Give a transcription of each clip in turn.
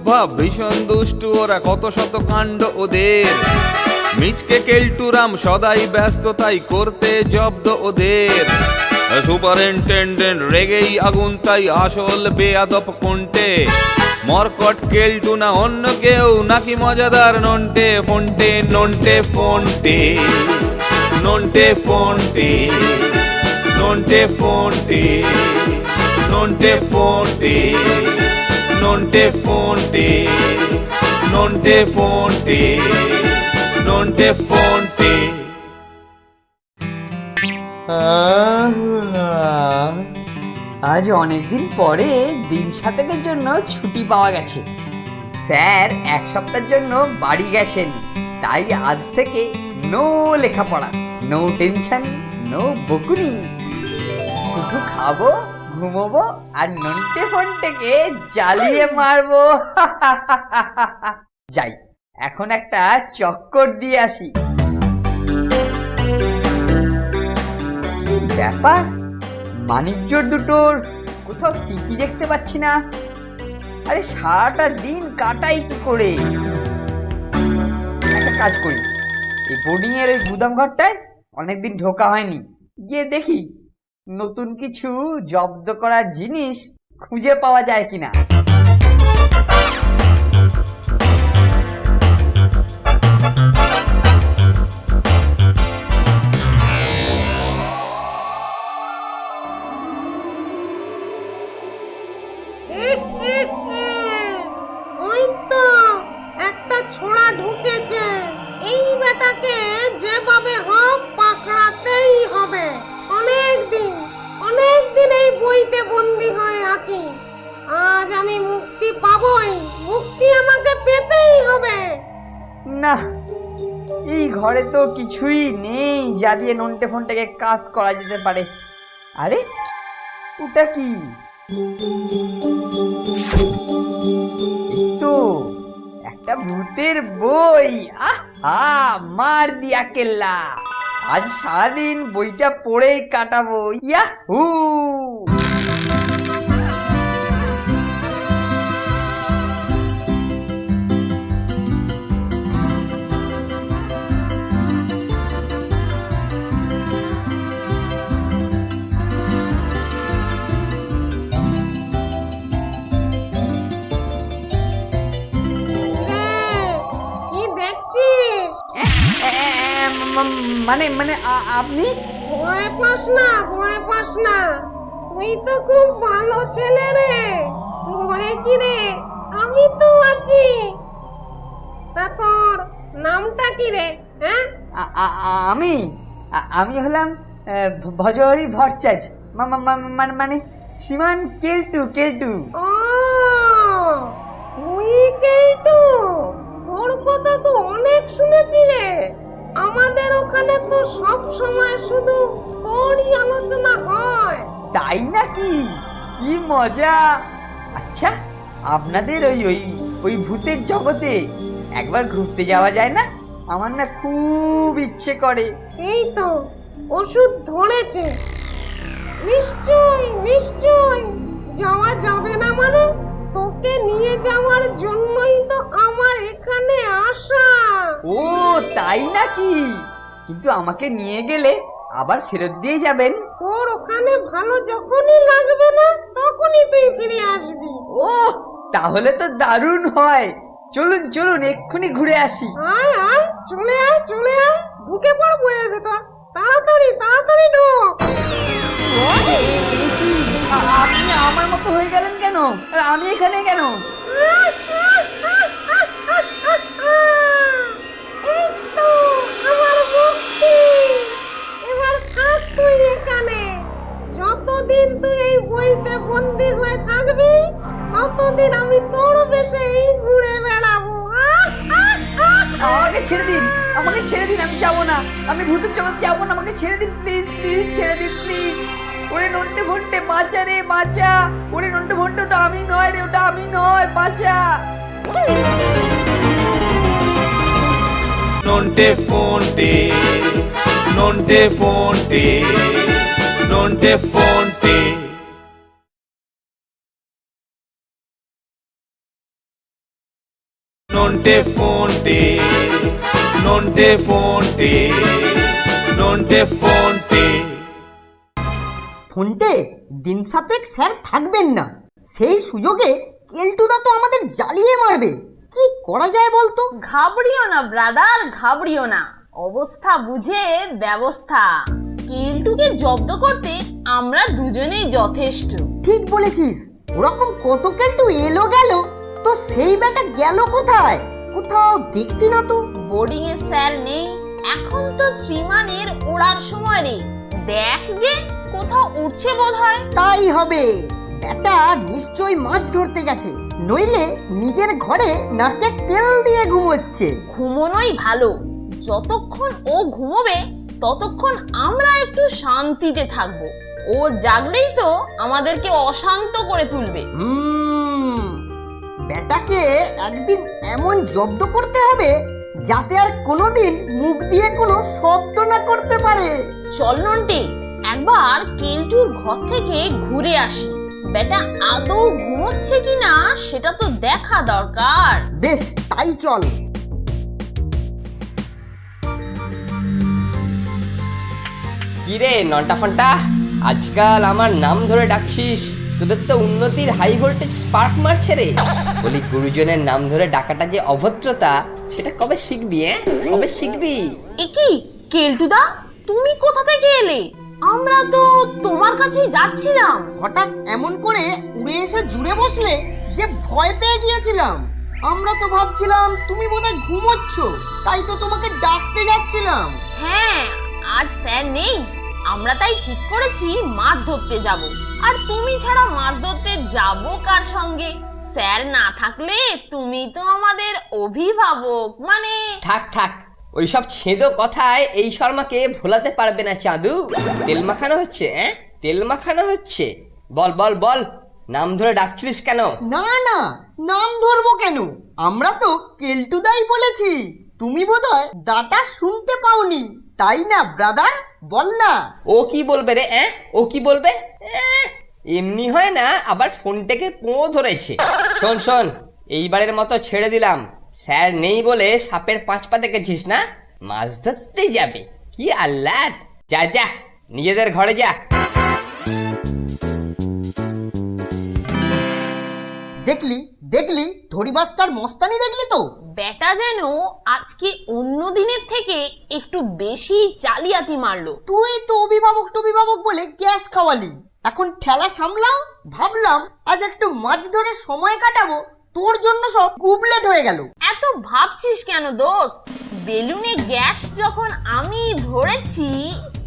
ভাব ভীষণ দুষ্টু ওরা, কত শত কাণ্ড ওদের। মিচকে কেলটুরাম সদাই ব্যস্ত, তাই করতে জব্দ ওদের। সুপারিনটেন্ডেন্ট রেগেই আগুন, তাই আসল বেয়াদব কোনটে। মরকট কেলটু না অন্য কেউ, নাকি মজাদার নন্টে ফন্টে। নন্টে ফন্টে, নন্টে ফন্টে, নন্টে ফন্টে, নন্টে ফন্টে, নন্টে ফন্টে, নন্টে ফন্টে, নন্টে ফন্টে। আজ অনেকদিন পরে দিন সাতেকের জন্য ছুটি পাওয়া গেছে। স্যার এক সপ্তাহের জন্য বাড়ি গেছেন, তাই আজ থেকে নো লেখাপড়া, নো টেনশন, নো বকুনি। শুধু খাবো, ঘুমোবো আর নন্টে ফন্টেকে জ্বালিয়ে মারবো। যাই এখন একটা চক্কর দিয়ে আসি। কি ব্যাপার, মানিকজোড় দুটোর কোথাও টিকি দেখতে পাচ্ছি না। আরে সারাটা দিন কাটাই কি করে? একটা কাজ করি, এই বোর্ডিং এর ওই গুদাম ঘরটায় অনেকদিন ঢোকা হয়নি, গিয়ে দেখি নতুন কিছু জব্দ করার জিনিস খুঁজে পাওয়া যায় কিনা। ওই তো একটা ছোড়া ঢুকেছে, এই বেটাকে যেভাবে হোক পাকড়াতেই হবে। অনেক দিন এই বইতে বন্দি হয়ে আছি, আজ আমি মুক্তি পাবই, মুক্তি আমাকে পেতেই হবে। না, এই ঘরে তো কিছুই নেই যা দিয়ে নন্টে ফন্টেকে কাজ করা যেতে পারে। আরে ওটা কি? তো একটা ভূতের বই। আহা, মার দিয়া কেল্লা। আজ সারাদিন বইটা পড়েই কাটাবো। ইয়াহু! কি দেখছিস? মানে মানে আপনি? ভয় পাস না, ভয় পাস না, তুই তো খুব ভালো ছেলে রে। ভয় কি রে, আমি তো আছি। তা তোর নামটা কি রে? হ্যাঁ, আমি আমি হলাম ভজহরি ভট্টাচার্য, মানে শ্রীমান কেলটু। কেলটু ও তুই কেলটু, তোর কথা তো অনেক শুনেছি রে। আমাদের ওখানে তো সব সময় শুধু তোরই আলোচনা হয়। তাই নাকি? কি মজা। আচ্ছা, আপনাদের ওই ওই ওই ভূতের জগতে একবার ঘুরতে যাওয়া যায় না? আমার না খুব ইচ্ছে করে। এই তো ওষুধ ধরেছে, নিশ্চয় যাওয়া যাবে না মানে? তোকে নিয়ে যাওয়ার জন্যই তো আমার এখানে আসা। ও তাই নাকি? কিন্তু আমাকে নিয়ে গেলে আবার ফেরত দিয়ে যাবেন? তোর ওখানে ভালো যখনই লাগবে না তখনই তুই ফিরে আসবি। ও তাহলে তো দারুণ হয়। চলুন চলুন, এক্ষুনি ঘুরে আসি। আয় চলে আয়, ঢুকে পড় বইয়ের ভেতর। তাড়াতাড়ি ঢোক। এ কি, আপনি আমার মতো হয়ে গেলেন কেন? আর আমি এখানে কেন? এই তো আমার মুক্তি। এবার থাক তুই এখানে। যতদিন তুই এই বইতে বন্দি হয়ে থাকবি ততদিন আমি তোর বেশে ঘুরে বেড়াবো। আমাকে ছেড়ে দিন, আমি যাবো না, আমি ভূতের জগৎ যাবো না। আমাকে ছেড়ে দিন প্লিজ, ছেড়ে দিন প্লিজ। ওরে নন্টে ফন্টে, বাঁচা রে বাঁচা। ওরে নন্টে ফন্টে, ওটা আমি নয় রে, ওটা আমি নয়, বাঁচা। নন্টে ফন্টে, নন্টে ফন্টে, নন্টে ফন্টে। নন্টে ফোনটে নন্টে ফোনটে নন্টে ফোনটে। ফোনটে দিন সাতেক স্যার থাকবেন না, সেই সুযোগে কেলটুদা তো আমাদের জ্বালিয়ে মারবে। কি করা যায় বলতো? ঘাবড়িও না ব্রাদার, ঘাবড়িও না, অবস্থা বুঝে ব্যবস্থা। কেলটুকে জব্দ করতে আমরা দুজনেই যথেষ্ট। ঠিক বলেছিস, ওরকম কত কেলটু এলো গেল, তো সেই ব্যাটা গেল কোথায়? কোথাও দেখছি না তো। বোর্ডিং এ স্যার নেই, এখন তো শ্রীমানের ওড়ার সময় নেই। দেখ গে, কোথাও উঠছে বোধহয়। তাই হবে, ব্যাটা নিশ্চয়ই মাছ ধরতে গেছে, নইলে নিজের ঘরে নাকে তেল দিয়ে ঘুমোচ্ছে। ঘুমোনোই ভালো, যতক্ষণ ও ঘুমোবে ততক্ষণ আমরা একটু শান্তিতে থাকবো। ও জাগলেই তো আমাদেরকে অশান্ত করে তুলবে। ব্যাটাকে একদিন এমন জব্দ করতে হবে যাতে আর কোনোদিন মুখ দিয়ে কোনো শব্দ না করতে পারে। চল নন্টে, একবার কেলটুর ঘর থেকে ঘুরে আসি। বেটা আদৌ ঘুমোচ্ছে কিনা সেটা তো দেখা দরকার। বেশ, তাই চল। কিরে নন্টা ফন্টা, আজকাল আমার নাম ধরে ডাকছিস? তোদের তো উন্নতির হাই ভোল্টেজ স্পার্ক মারছে রে। বলি, গুরুজনের নাম ধরে ডাকাটা যে অভদ্রতা, সেটা কবে শিখবি? কবে শিখবি? একি কেলটুদা, তুমি কোথা থেকে এলে? আমরা তো তোমার কাছেই যাচ্ছিলাম। হঠাৎ এমন করে উড়ে এসে জুড়ে বসলে যে ভয় পেয়ে গিয়েছিলাম। আমরা তো ভাবছিলাম তুমি বোধহয় ঘুমোচ্ছ, তাই তো তোমাকে ডাকতে যাচ্ছিলাম। হ্যাঁ, আজ স্যার নেই, আমরা তাই ঠিক করেছি মাছ ধরতে যাব। আর তুমি ছাড়া মাছ ধরতে যাব কার সঙ্গে? স্যার না থাকলে তুমি তো আমাদের অভিভাবক, মানে। থাক থাক, ওইসব ছেঁদো কথায় এই শর্মাকে ভোলাতে পারবে না চাঁদু। তেল মাখানো হচ্ছে, তেল মাখানো হচ্ছে। বল বল বল, নাম ধরে ডাকছিলিস কেন? না না, নাম ধরবো কেন? আমরা তো কেলটুদাই বলেছি। তুমি বোধহয় দাটা শুনতে পাওনি, তাই না ব্রাদার? বল না। ও কি বলবে রে? ও কি বলবে? এমনি হয় না, আবার ফোনটাকে পোঁ ধরেছে। শোন শোন, এইবারের মতো ছেড়ে দিলাম। স্যার নেই বলে সাপের 5 পা দেখেছিস না? মাছ ধরতে যাবে, কি আহ্লাদ! যা যা, নিজেদের ঘরে যা। দেখলি দেখলি ধরিবাসটার মস্তানি দেখলি তো? বেটা যেন আজকে অন্য দিনের থেকে একটু বেশি জালিয়াতি মারলো। তুই তো অভিভাবক বলে গ্যাস খাওয়ালি, এখন ঠেলা সামলাও। ভাবলাম আজ একটু মাছ ধরে সময় কাটাবো, তোর জন্য সব গুবলেট হয়ে গেল। এত ভাবছিস কেন দোস্ত? বেলুনে গ্যাস যখন আমি ভরেছি,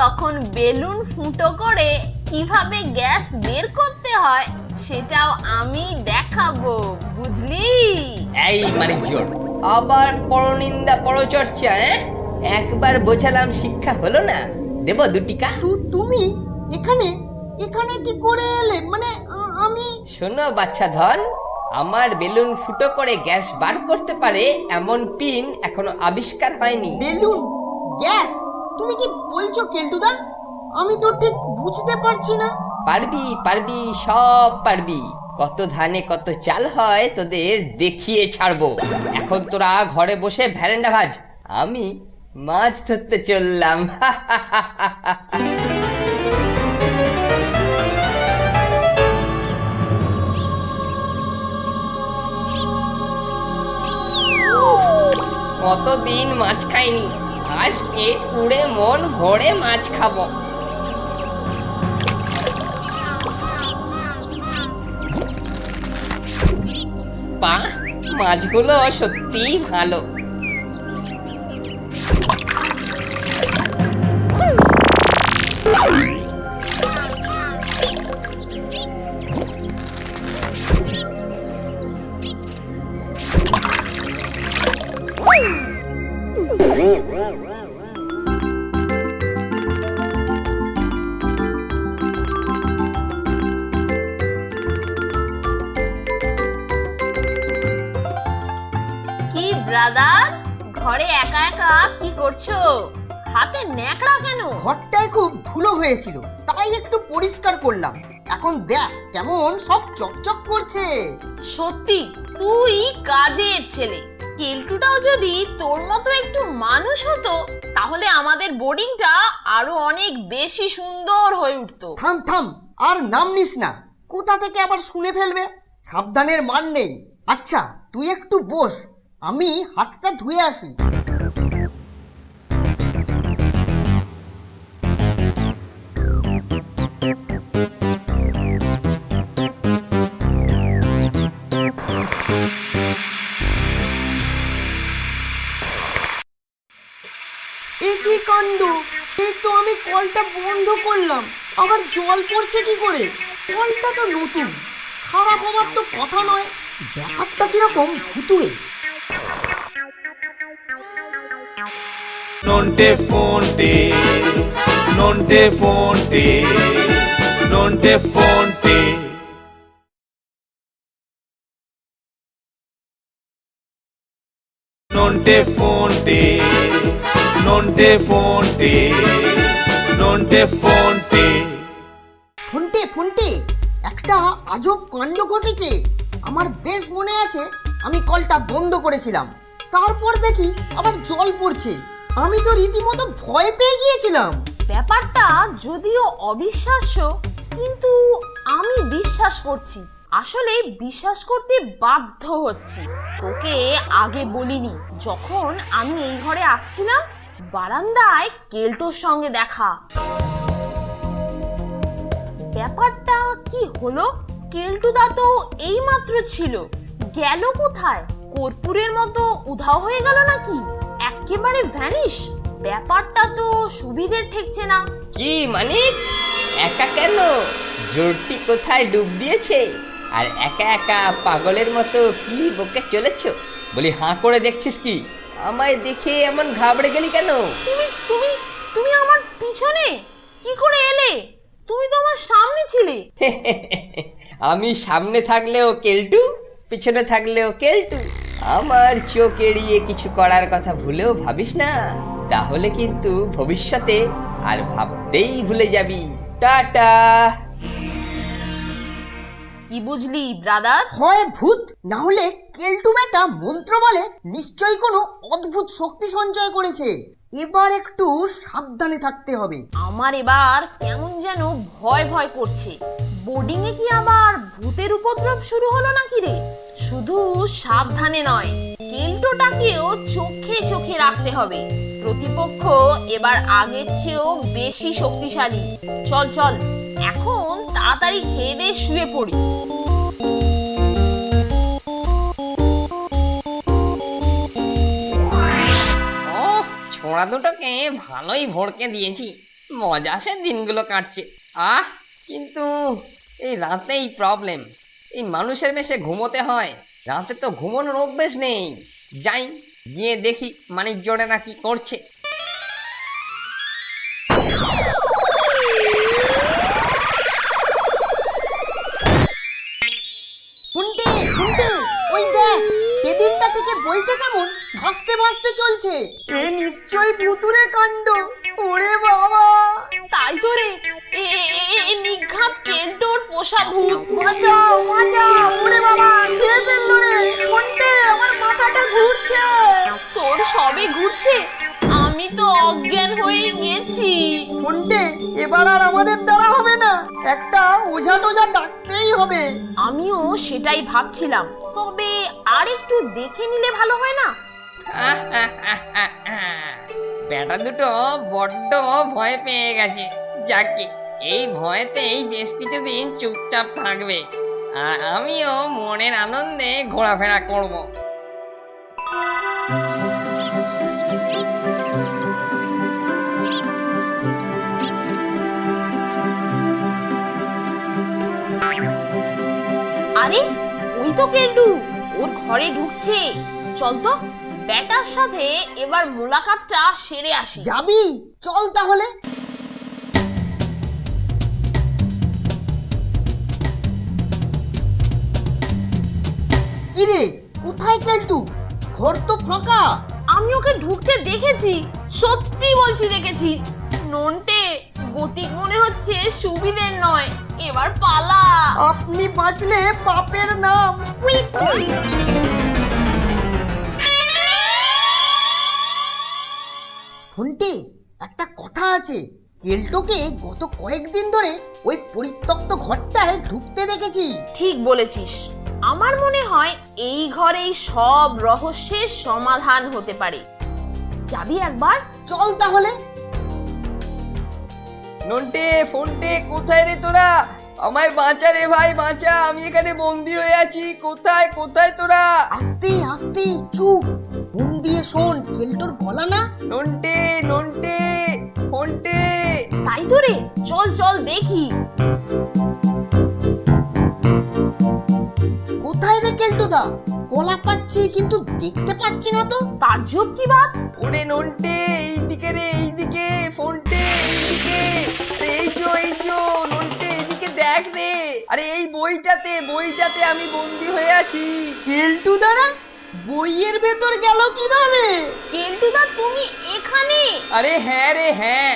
তখন বেলুন ফুটো করে কিভাবে গ্যাস বের করতে হয় সেটাও আমি দেখাবো, বুঝলি? এই মানিক জোর, আবার পরনিন্দা পরচর্চা। একবার বোঝালাম, শিক্ষা হলো না? দেব 2 টিকা। তুমি এখানে এখানে কি করে এলে? মানে আমি। শোনো বাচ্চা ধন, আমার বেলুন ফুটো করে গ্যাস বার করতে পারে এমন পিন এখনো আবিষ্কার হয়নি। Balloon gas? তুমি কি বলছো কেলটুদা? আমি তো ঠিক বুঝতে পারছি না। পারবি পারবি, সব পারবি। কত ধানে কত চাল হয় তোদের দেখিয়ে ছাড়বো। এখন তোরা ঘরে বসে ভ্যারেন্ডা ভাজ, আমি মাছ ধরতে চললাম। কতদিন মাছ খাইনি, আজ পেট পুড়ে মন ভরে মাছ খাবো। বাহ, মাছগুলো সত্যিই ভালো। কি ব্রাদার, ঘরে একা একা কি করছো? হাতে ন্যাকড়া কেন? ঘরটায় খুব ধুলো হয়েছিল, তাই একটু পরিষ্কার করলাম। এখন দেখ কেমন সব চকচক করছে। সত্যি তুই কাজের ছেলে। কেলটুটাও যদি তোর মতো একটু মানুষ হতো তাহলে আমাদের বোর্ডিংটা আরো অনেক বেশি সুন্দর হয়ে উঠতো। থাম থাম, আর নাম নিস না, কোথা থেকে আবার শুনে ফেলবে। সাবধানের মান নেই। আচ্ছা তুই একটু বস, আমি হাতটা ধুয়ে আসি। এ কি কাণ্ড! এই তো আমি কলটা বন্ধ করলাম, আবার জল পড়ছে কি করে? কলটা তো নতুন, খারাপ হবার তো কথা নয়। ব্যাপারটা কিরকম ভুতুড়ে। নন্টে ফোনটে নন্টে ফোনটে নন্টে ফোনটে নন্টে ফোনটে নন্টে ফোনটে নন্টে ফোনটে ফোনটে ফোনটে, একটা আজব কাণ্ড ঘটেছে। আমার বেশ মনে আছে আমি কলটা বন্ধ করেছিলাম, তারপর দেখি আবার জল পড়ছে। আমি তো রীতিমতো ভয় পেয়ে গিয়েছিলাম। ব্যাপারটা যদিও অবিশ্বাস্য কিন্তু আমি বিশ্বাস করছি। আসলে বিশ্বাস করতে বাধ্য হচ্ছি। তোকে আগে বলিনি, যখন আমি এই ঘরে আসছিলাম বারান্দায় কেলটোর সঙ্গে দেখা। ব্যাপারটা কি হলো, কেলটুদা তো এইমাত্র ছিল, গেল কোথায়? কর্পূরের মতো উধাও হয়ে গেল নাকি? একেবারে ভ্যানিশ। ব্যাপারটা তো সুবিধের ঠেকছে না। কি মানিক, একা কেন? জোরটি কোথায় ডুব দিয়েছে? আর একা একা পাগলের মতো কি বকে চলেছ? বলি হাঁ করে দেখছিস কি? আমায় দেখে এমন ঘাবড়ে গেলি কেন? তুমি তুমি তুমি আমার পিছনে কি করে এলে? তুমি তো আমার সামনে ছিলে। আমি সামনে থাকলেও কেলটু, পিছনে থাকলেও কেলটু। আমার চোখ এড়িয়ে কিছু করার কথা ভুলেও ভাবিস না, তাহলে কিন্তু ভবিষ্যতে আর ভাবতেই ভুলে যাবি। টাটা। কি বুঝলি ব্রাদার? হয় ভূত, না হলে কেলটু বেটা মন্ত্র বলে নিশ্চয়ই কোনো অদ্ভুত শক্তি সঞ্চয় করেছে। এবার একটু সাবধানে থাকতে হবে। আমার এবার কেমন যেন ভয় ভয় করছে। বোর্ডিং এ কি আবার ভূতের উপদ্রব শুরু হলো নাকি রে? শুধু সাবধানে নয়, কেলটোটাকেও চোখে চোখে রাখতে হবে। প্রতিপক্ষ এবার আগের চেয়েও বেশি শক্তিশালী। চল চল, এখন তাড়াতাড়ি খেয়ে দিয়ে শুয়ে পড়ি। ছোড়া দুটোকে ভালোই ভড়কে দিয়েছি, মজা দিনগুলো কাটছে। কিন্তু এই রাতেই প্রবলেম। এই মানুষের মেশে ঘুমোতে হয়, রাতে তো ঘুমানোর অভ্যেস নেই। যাই গিয়ে দেখি মানিক জোড়েরা কি করছে। ফুন্টে ফুন্টে, ওই দেখ টেবিলটা থেকে বইটা কেমন ভাসতে ভাসতে চলছে। এ নিশ্চয়ই ভুতুরে কাণ্ড। ওরে বাবা! তাই তো রে, নিঘাত কেলটোর পোষা ভূত। বাঁচাও বাঁচাও! ওরে বাবা, খেয়ে ফেললো রে! ফুন্টে, আমার মাথাটা ঘুরছে। তোর সবে ঘুরছে? আমি তো অজ্ঞান হয়ে গেছি। ফুন্টে, এবার আর আমাদের দ্বারা হবে না, একটা ওঝা টোঝা ডাকতেই হবে। আমিও সেটাই ভাবছিলাম, তবে আর একটু দেখে নিলে ভালো হয় না? বেটা দুটো বড্ড ভয় পেয়ে গেছে। যাকে এই ভয়েতেই বেশ কিছুদিন চুপচাপ থাকবে, আর আমিও মনের আনন্দে ঘোরাফেরা করব। আরে ওই তো কেলটু, ওর ঘরে ঢুকছে। চল তো, ব্যাটার সাথে এবার মোলাকাতটা সেরে আসি। যাবি? চল তাহলে। কিরে, কোথায় কেলটু? ঘর তো ফাঁকা। আমি ওকে ঢুকতে দেখেছি, সত্যি বলছি দেখেছি। নন্টে, গতিক মনে হচ্ছে সুবিধের নয়, এবার পালা। আপনি বাঁচলে বাপের নাম। কুইক। ফোনটি একটা কথা আছে, কেলটোকে গত কয়েকদিন ধরে ওই পরিত্যক্ত ঘরটায় ঢুকতে দেখেছি। ঠিক বলেছিস, আমার মনে হয় এই ঘরেই সব রহস্যের সমাধান হতে পারে। যাবি একবার? চল তাহলে। নন্টে ফোনটে কোথায় রে তোরা? আমায় বাঁচা রে ভাই, বাঁচা, আমি এখানে বন্দি হয়ে আছি। কোথায় কোথায় তোরা? আস্তে আস্তে, চুপ, মন দিয়ে শোন, কেলটোর গলা না। নন্টে নন্টে ফোনটে। তাই তো রে, চল চল দেখি। কোথায় রে কেলটোদা? গলা পাচ্ছি কিন্তু দেখতে পাচ্ছি না তো। তাজ্জব কি বাত? ওরে নন্টে, এইদিকে রে, এইদিকে। ফোনটে এইদিকে। আরে এই যো নন্টে, এইদিকে দেখ রে। আরে এই বইটাতে আমি বন্দি হয়ে আছি। কেলটুদা না? বইয়ের ভেতর গেল কিভাবে? কেলটুদা তুমি এখানে? আরে হ্যাঁ রে হ্যাঁ,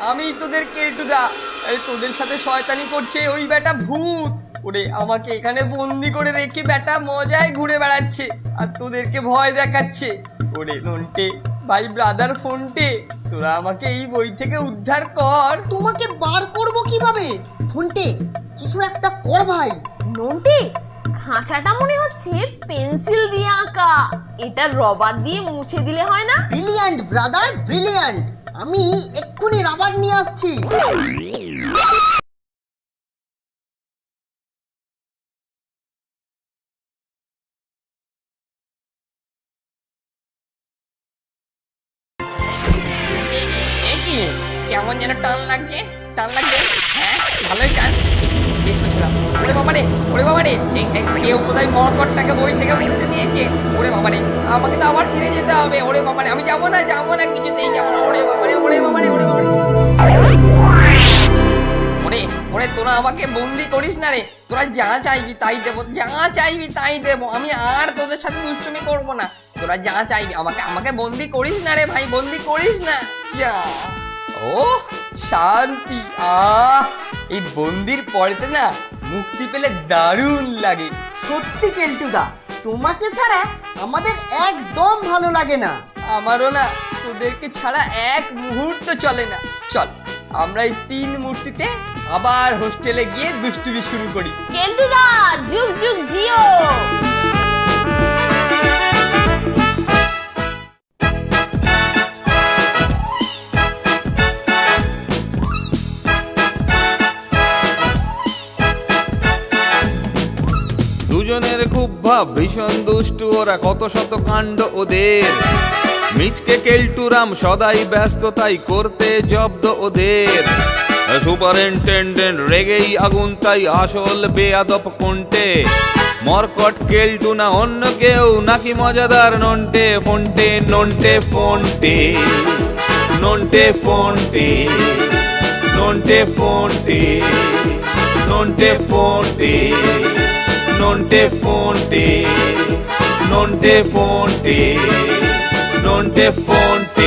আমি তোদের কেলটুদা। আরে তোদের সাথে শয়তানি করছে ওই বেটা ভূত। ওরে আমাকে এখানে বন্দি করে রেখে বেটা মজায় ঘুরে বেড়াচ্ছে আর তোদেরকে ভয় দেখাচ্ছে। ওরে নন্টে ভাই, ব্রাদার ফোনটে, তোরা আমাকে এই বই থেকে উদ্ধার কর। তোমাকে বার করব কিভাবে? ফোনটে, কিছু একটা কর ভাই। নন্টে, খাঁচাটা মনে হচ্ছে পেন্সিল দিয়ে আঁকা। এটা রবার দিয়ে মুছে দিলে হয় না? Brilliant brother, brilliant. আমি এক্ষুনি রাবার নিয়ে আসছি। এ কি, কেমন যেন টান লাগছে, হ্যাঁ ভালোই টান। বেশ করছিলাম। ওরে বাবারে, কেউ কোথায় মরকটটাকে বই থেকে উঠতে দিয়েছে। ওরে বাবারে, আমাকে তো আবার ফিরে যেতে হবে। ওরে বাবারে, আমি যাবো না, কিছুতেই যাবো না। ওরে বাবারে। ওরে তোরা আমাকে বন্দি করিস না রে। তোরা যা চাইবি তাই দেবো। আমি আর তোদের সাথে দুষ্টুমি করবো না। তোরা যা চাইবি, আমাকে বন্দি করিস না রে ভাই, বন্দি করিস না। যা। ও শান্তি। এই বন্দির পরেতে না মুক্তি পেলে দারুণ লাগে। সত্যি কেলটুদা, তোমাকে ছাড়া আমাদের একদম ভালো লাগে না। আমারও না, তোদেরকে ছাড়া এক মুহূর্ত চলে না। চল আমরা এই 3 মূর্তিতে আবার হোস্টেলে গিয়ে দুষ্টুমি শুরু করি। কেলটুদা, যুগ যুগ জিও। দুজনের খুব ভাব, ভীষণ দুষ্টু ওরা, কত শত কাণ্ড ওদের। মিচকে কেলটুরাম সদাই ব্যস্ত, তাই করতে জব্দ ওদের। সুপারিনটেন্ডেন্ট রেগেই আগুন, তাই আসল বেয়াদব কোনটে। মরকট কেলটু না অন্য কেউ, নাকি মজাদার নন্টে ফোনটে। নন্টে ফোনটে, নন্টে ফোনটে, নন্টে ফোনটে, নন্টে ফোনটে, নন্টে ফোনটে, নন্টে ফোনটে, নন্টে ফোনটে।